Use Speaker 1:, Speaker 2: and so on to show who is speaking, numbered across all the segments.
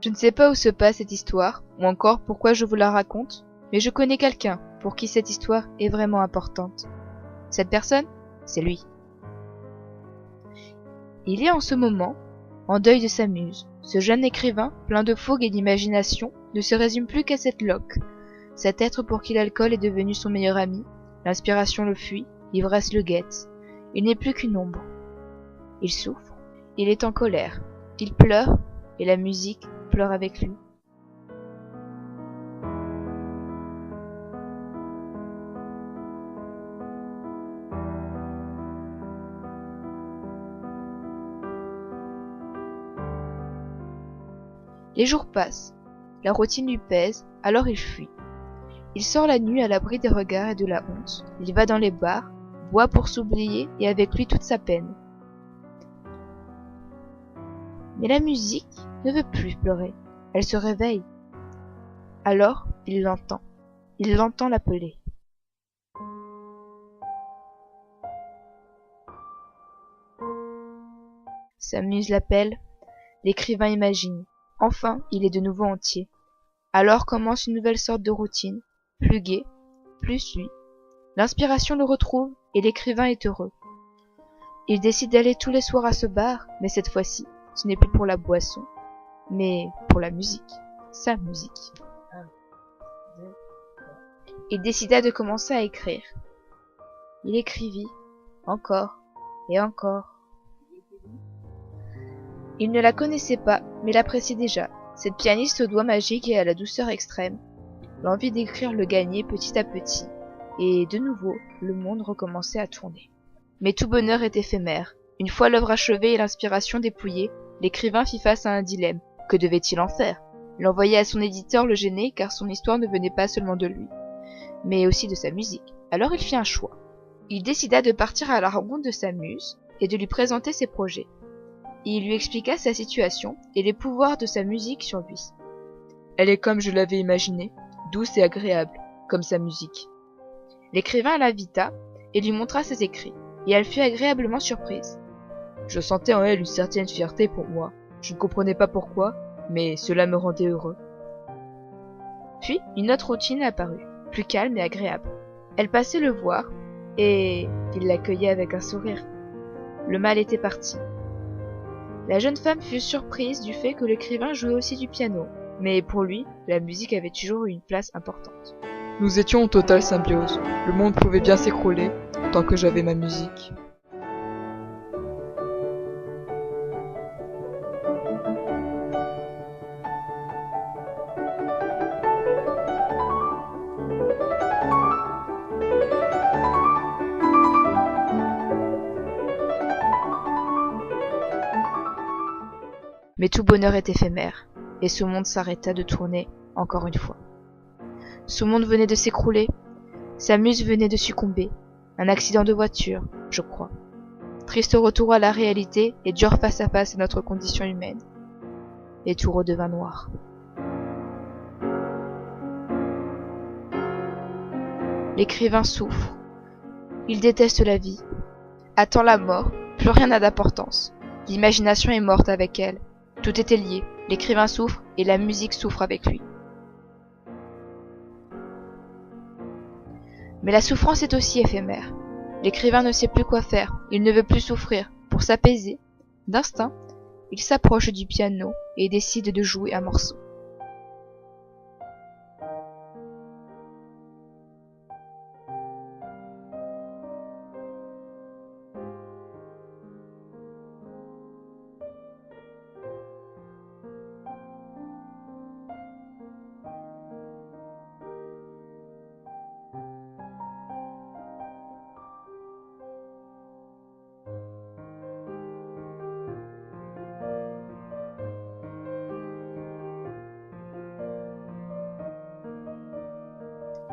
Speaker 1: Je ne sais pas où se passe cette histoire, ou encore pourquoi je vous la raconte, mais je connais quelqu'un pour qui cette histoire est vraiment importante. Cette personne, c'est lui. Il est en ce moment en deuil de sa muse. Ce jeune écrivain, plein de fougue et d'imagination, ne se résume plus qu'à cette Locke, cet être pour qui l'alcool est devenu son meilleur ami, l'inspiration le fuit, l'ivresse le guette. Il n'est plus qu'une ombre. Il souffre, il est en colère, il pleure, et la musique pleure avec lui. Les jours passent, la routine lui pèse, alors il fuit. Il sort la nuit à l'abri des regards et de la honte, il va dans les bars, boit pour s'oublier et avec lui toute sa peine. Mais la musique ne veut plus pleurer, elle se réveille. Alors il l'entend l'appeler. Sa muse l'appelle, l'écrivain imagine. Enfin, il est de nouveau entier. Alors commence une nouvelle sorte de routine, plus gaie, plus lui. L'inspiration le retrouve et l'écrivain est heureux. Il décide d'aller tous les soirs à ce bar, mais cette fois-ci, ce n'est plus pour la boisson, mais pour la musique, sa musique. Il décida de commencer à écrire. Il écrivit, encore et encore. Il ne la connaissait pas, mais l'appréciait déjà, cette pianiste aux doigts magiques et à la douceur extrême. L'envie d'écrire le gagnait petit à petit, et de nouveau, le monde recommençait à tourner. Mais tout bonheur est éphémère. Une fois l'œuvre achevée et l'inspiration dépouillée, l'écrivain fit face à un dilemme. Que devait-il en faire? L'envoyer à son éditeur le gênait, car son histoire ne venait pas seulement de lui, mais aussi de sa musique. Alors il fit un choix. Il décida de partir à la rencontre de sa muse et de lui présenter ses projets. Il lui expliqua sa situation et les pouvoirs de sa musique sur lui. Elle est comme je l'avais imaginé, douce et agréable, comme sa musique. L'écrivain l'invita et lui montra ses écrits, et elle fut agréablement surprise. Je sentais en elle une certaine fierté pour moi. Je ne comprenais pas pourquoi, mais cela me rendait heureux. Puis, une autre routine apparut, plus calme et agréable. Elle passait le voir, et il l'accueillait avec un sourire. Le mal était parti. La jeune femme fut surprise du fait que l'écrivain jouait aussi du piano, mais pour lui, la musique avait toujours eu une place importante.
Speaker 2: Nous étions en totale symbiose. Le monde pouvait bien s'écrouler tant que j'avais ma musique.
Speaker 1: Mais tout bonheur est éphémère, et ce monde s'arrêta de tourner encore une fois. Ce monde venait de s'écrouler, sa muse venait de succomber, un accident de voiture, je crois. Triste retour à la réalité et dur face à face à notre condition humaine. Et tout redevint noir. L'écrivain souffre. Il déteste la vie. Attend la mort, plus rien n'a d'importance. L'imagination est morte avec elle. Tout était lié. L'écrivain souffre et la musique souffre avec lui. Mais la souffrance est aussi éphémère. L'écrivain ne sait plus quoi faire. Il ne veut plus souffrir. Pour s'apaiser, d'instinct, il s'approche du piano et décide de jouer un morceau.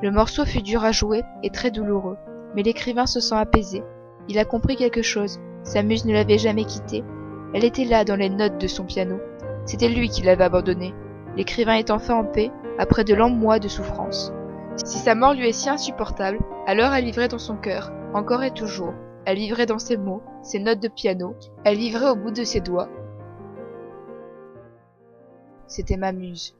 Speaker 1: Le morceau fut dur à jouer et très douloureux, mais l'écrivain se sent apaisé. Il a compris quelque chose. Sa muse ne l'avait jamais quitté. Elle était là dans les notes de son piano. C'était lui qui l'avait abandonnée. L'écrivain est enfin en paix, après de longs mois de souffrance. Si sa mort lui est si insupportable, alors elle vivrait dans son cœur, encore et toujours. Elle vivrait dans ses mots, ses notes de piano. Elle vivrait au bout de ses doigts. C'était ma muse.